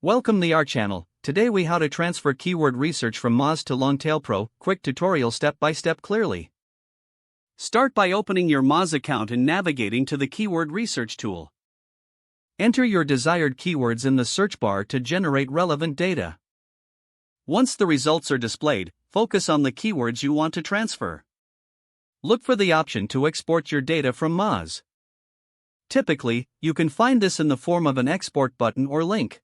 Welcome to our channel. Today we how to transfer keyword research from Moz to LongTailPro. Quick tutorial step by step clearly. Start by opening your Moz account and navigating to the keyword research tool. Enter your desired keywords in the search bar to generate relevant data. Once the results are displayed, focus on the keywords you want to transfer. Look for the option to export your data from Moz. Typically, you can find this in the form of an export button or link.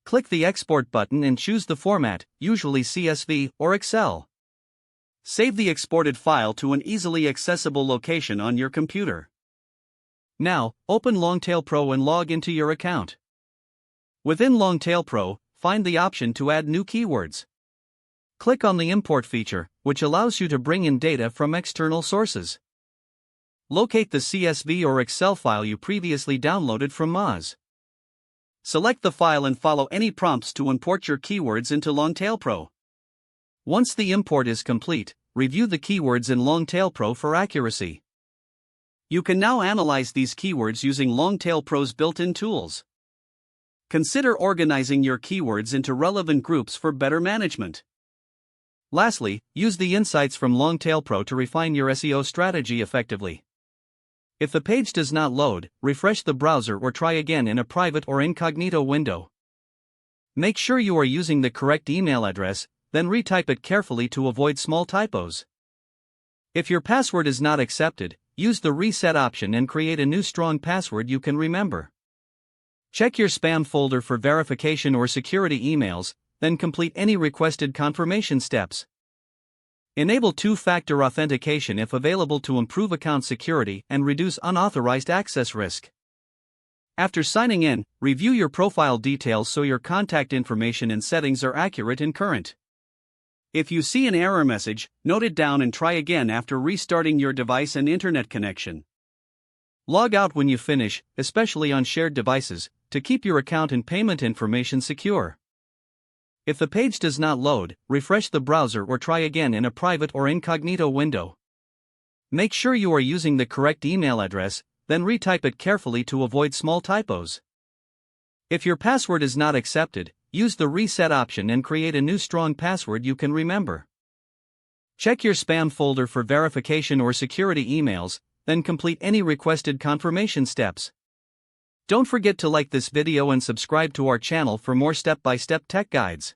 Click the export button and choose the format, usually CSV or Excel. Save the exported file to an easily accessible location on your computer. Now, open LongTailPro and log into your account. Within LongTailPro, find the option to add new keywords. Click on the import feature, which allows you to bring in data from external sources. Locate the CSV or Excel file you previously downloaded from Moz. Select the file and follow any prompts to import your keywords into LongTailPro. Once the import is complete, review the keywords in LongTailPro for accuracy. You can now analyze these keywords using LongTailPro's built-in tools. Consider organizing your keywords into relevant groups for better management. Lastly, use the insights from LongTailPro to refine your SEO strategy effectively. If the page does not load, refresh the browser or try again in a private or incognito window. Make sure you are using the correct email address, then retype it carefully to avoid small typos. If your password is not accepted, use the reset option and create a new strong password you can remember. Check your spam folder for verification or security emails, then complete any requested confirmation steps. Enable two-factor authentication if available to improve account security and reduce unauthorized access risk. After signing in, review your profile details so your contact information and settings are accurate and current. If you see an error message, note it down and try again after restarting your device and internet connection. Log out when you finish, especially on shared devices, to keep your account and payment information secure. If the page does not load, refresh the browser or try again in a private or incognito window. Make sure you are using the correct email address, then retype it carefully to avoid small typos. If your password is not accepted, use the reset option and create a new strong password you can remember. Check your spam folder for verification or security emails, then complete any requested confirmation steps. Don't forget to like this video and subscribe to our channel for more step-by-step tech guides.